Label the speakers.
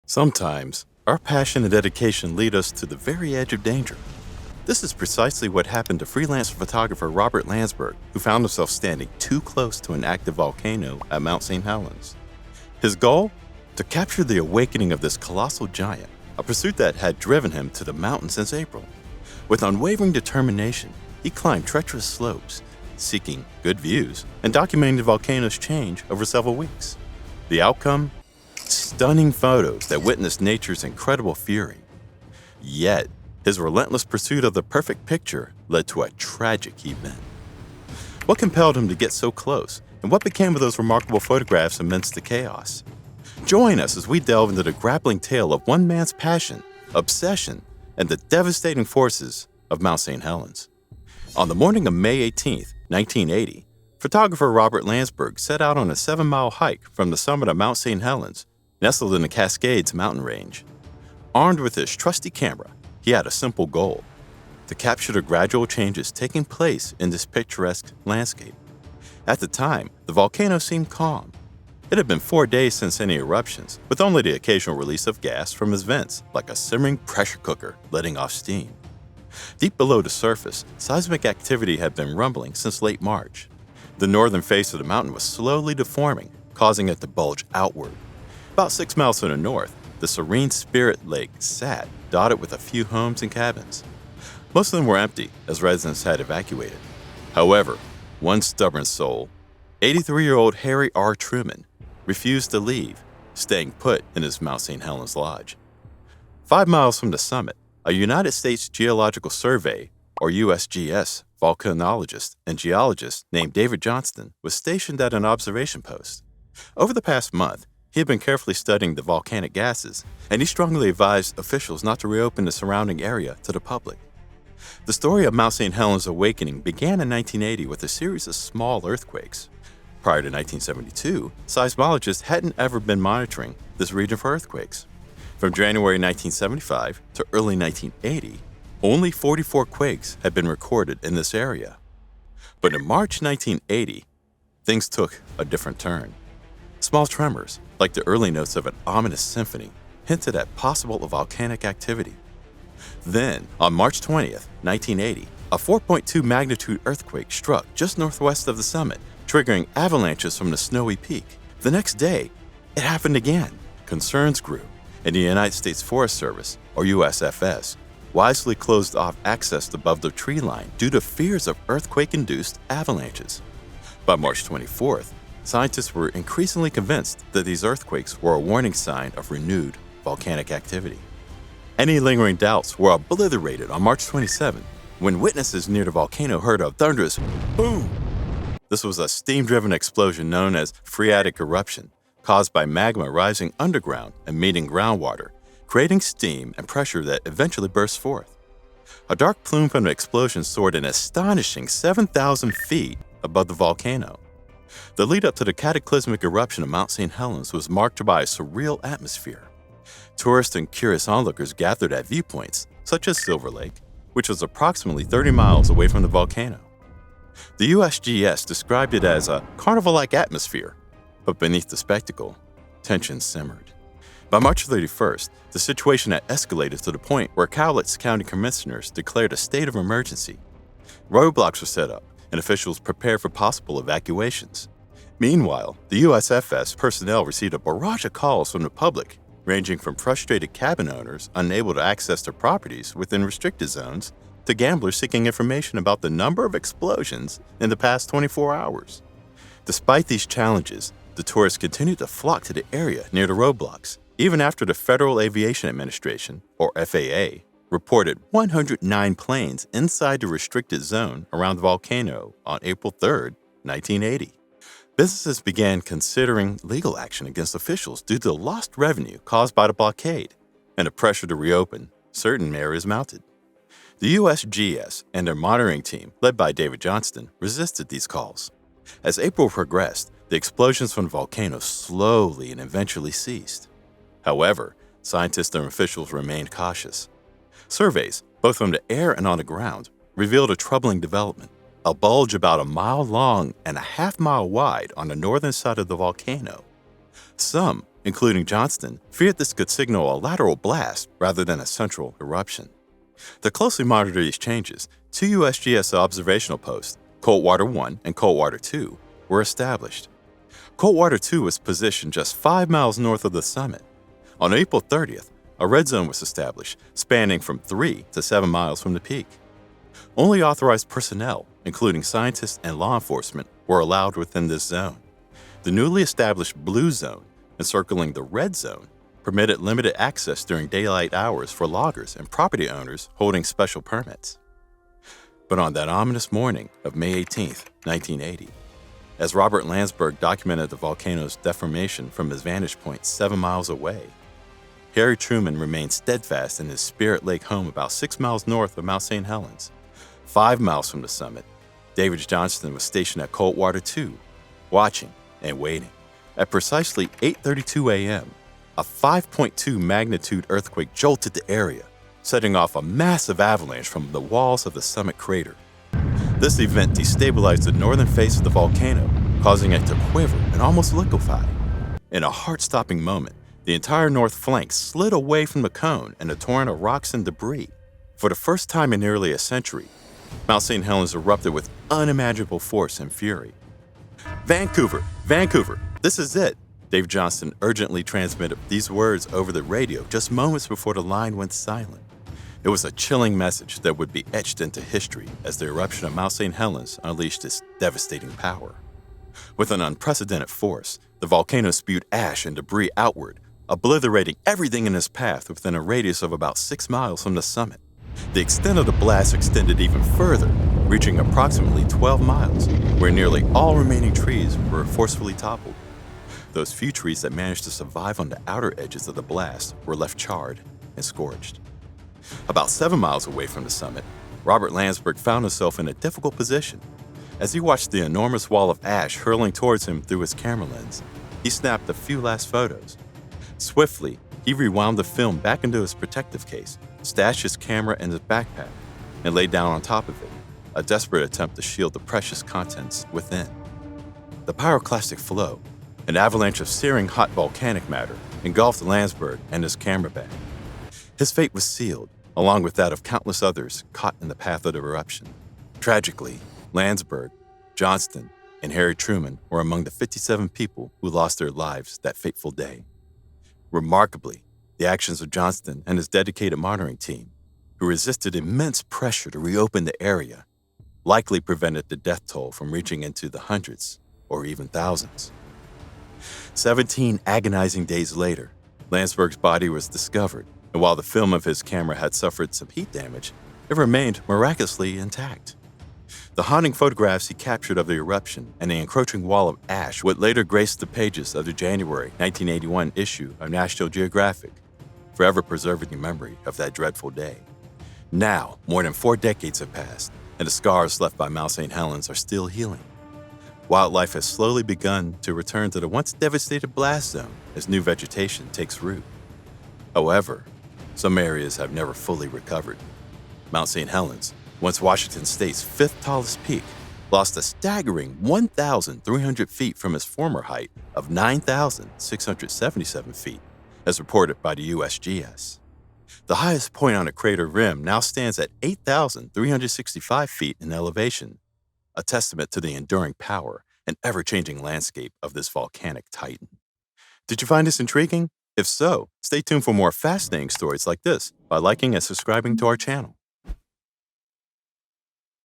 Speaker 1: Sometimes, our passion and dedication lead us to the very edge of danger. This is precisely what happened to freelance photographer Robert Landsburg, who found himself standing too close to an active volcano at Mount St. Helens. His goal? To capture the awakening of this colossal giant, a pursuit that had driven him to the mountain since April. With unwavering determination, he climbed treacherous slopes, seeking good views and documenting the volcano's change over several weeks. The outcome? Stunning photos that witnessed nature's incredible fury. Yet, his relentless pursuit of the perfect picture led to a tragic event. What compelled him to get so close, and what became of those remarkable photographs amidst the chaos? Join us as we delve into the grappling tale of one man's passion, obsession, and the devastating forces of Mount St. Helens. On the morning of May 18, 1980, photographer Robert Landsburg set out on a 7-mile hike from the summit of Mount St. Helens, nestled in the Cascades mountain range. Armed with his trusty camera, he had a simple goal: to capture the gradual changes taking place in this picturesque landscape. At the time, the volcano seemed calm. It had been 4 days since any eruptions, with only the occasional release of gas from its vents, like a simmering pressure cooker letting off steam. Deep below the surface, seismic activity had been rumbling since late March. The northern face of the mountain was slowly deforming, causing it to bulge outward. About 6 miles to the north, the serene Spirit Lake sat, dotted with a few homes and cabins. Most of them were empty, as residents had evacuated. However, one stubborn soul, 83-year-old Harry R. Truman, refused to leave, staying put in his Mount St. Helens lodge. 5 miles from the summit, a United States Geological Survey, or USGS, volcanologist and geologist named David Johnston was stationed at an observation post. Over the past month, he had been carefully studying the volcanic gases, and he strongly advised officials not to reopen the surrounding area to the public. The story of Mount St. Helens' awakening began in 1980 with a series of small earthquakes. Prior to 1972, seismologists hadn't ever been monitoring this region for earthquakes. From January 1975 to early 1980, only 44 quakes had been recorded in this area. But in March 1980, things took a different turn. Small tremors, like the early notes of an ominous symphony, hinted at possible volcanic activity. Then, on March 20th, 1980, a 4.2 magnitude earthquake struck just northwest of the summit, triggering avalanches from the snowy peak. The next day, it happened again. Concerns grew, and the United States Forest Service, or USFS, wisely closed off access above the tree line due to fears of earthquake-induced avalanches. By March 24th, scientists were increasingly convinced that these earthquakes were a warning sign of renewed volcanic activity. Any lingering doubts were obliterated on March 27, when witnesses near the volcano heard a thunderous boom. This was a steam-driven explosion known as phreatic eruption, caused by magma rising underground and meeting groundwater, creating steam and pressure that eventually burst forth. A dark plume from the explosion soared an astonishing 7,000 feet above the volcano. The lead-up to the cataclysmic eruption of Mount St. Helens was marked by a surreal atmosphere. Tourists and curious onlookers gathered at viewpoints, such as Silver Lake, which was approximately 30 miles away from the volcano. The USGS described it as a carnival-like atmosphere, but beneath the spectacle, tension simmered. By March 31st, the situation had escalated to the point where Cowlitz County commissioners declared a state of emergency. Roadblocks were set up, and officials prepared for possible evacuations. Meanwhile, the USFS personnel received a barrage of calls from the public, ranging from frustrated cabin owners unable to access their properties within restricted zones to gamblers seeking information about the number of explosions in the past 24 hours. Despite these challenges, the tourists continued to flock to the area near the roadblocks, even after the Federal Aviation Administration, or FAA, reported 109 planes inside the restricted zone around the volcano on April 3, 1980. Businesses began considering legal action against officials due to the lost revenue caused by the blockade and the pressure to reopen certain areas mounted. The USGS and their monitoring team, led by David Johnston, resisted these calls. As April progressed, the explosions from the volcano slowly and eventually ceased. However, scientists and officials remained cautious. Surveys, both from the air and on the ground, revealed a troubling development: a bulge about 1 mile long and a half-mile wide on the northern side of the volcano. Some, including Johnston, feared this could signal a lateral blast rather than a central eruption. To closely monitor these changes, two USGS observational posts, Coldwater 1 and Coldwater 2, were established. Coldwater 2 was positioned just 5 miles north of the summit. On April 30th, a red zone was established, spanning from 3 to 7 miles from the peak. Only authorized personnel, including scientists and law enforcement, were allowed within this zone. The newly established blue zone, encircling the red zone, permitted limited access during daylight hours for loggers and property owners holding special permits. But on that ominous morning of May 18, 1980, as Robert Landsburg documented the volcano's deformation from his vantage point 7 miles away, Harry Truman remained steadfast in his Spirit Lake home about 6 miles north of Mount St. Helens. 5 miles from the summit, David Johnston was stationed at Coldwater 2, watching and waiting. At precisely 8:32 a.m., a 5.2 magnitude earthquake jolted the area, setting off a massive avalanche from the walls of the summit crater. This event destabilized the northern face of the volcano, causing it to quiver and almost liquefy. In a heart-stopping moment, the entire north flank slid away from the cone in a torrent of rocks and debris. For the first time in nearly a century, Mount St. Helens erupted with unimaginable force and fury. Vancouver, this is it. Dave Johnston urgently transmitted these words over the radio just moments before the line went silent. It was a chilling message that would be etched into history as the eruption of Mount St. Helens unleashed its devastating power. With an unprecedented force, the volcano spewed ash and debris outward, obliterating everything in its path within a radius of about 6 miles from the summit. The extent of the blast extended even further, reaching approximately 12 miles, where nearly all remaining trees were forcefully toppled. Those few trees that managed to survive on the outer edges of the blast were left charred and scorched. About 7 miles away from the summit, Robert Landsburg found himself in a difficult position. As he watched the enormous wall of ash hurling towards him through his camera lens, he snapped a few last photos. Swiftly, he rewound the film back into his protective case, stashed his camera in his backpack, and lay down on top of it, a desperate attempt to shield the precious contents within. The pyroclastic flow, an avalanche of searing hot volcanic matter, engulfed Landsburg and his camera bag. His fate was sealed, along with that of countless others caught in the path of the eruption. Tragically, Landsburg, Johnston, and Harry Truman were among the 57 people who lost their lives that fateful day. Remarkably, the actions of Johnston and his dedicated monitoring team, who resisted immense pressure to reopen the area, likely prevented the death toll from reaching into the hundreds or even thousands. 17 agonizing days later, Landsburg's body was discovered, and while the film of his camera had suffered some heat damage, it remained miraculously intact. The haunting photographs he captured of the eruption and the encroaching wall of ash would later grace the pages of the January 1981 issue of National Geographic, forever preserving the memory of that dreadful day. Now, more than 4 decades have passed, and the scars left by Mount St. Helens are still healing. Wildlife has slowly begun to return to the once devastated blast zone as new vegetation takes root. However, some areas have never fully recovered. Mount St. Helens, once Washington State's 5th tallest peak, lost a staggering 1,300 feet from its former height of 9,677 feet, as reported by the USGS. The highest point on the crater rim now stands at 8,365 feet in elevation, a testament to the enduring power and ever-changing landscape of this volcanic titan. Did you find this intriguing? If so, stay tuned for more fascinating stories like this by liking and subscribing to our channel.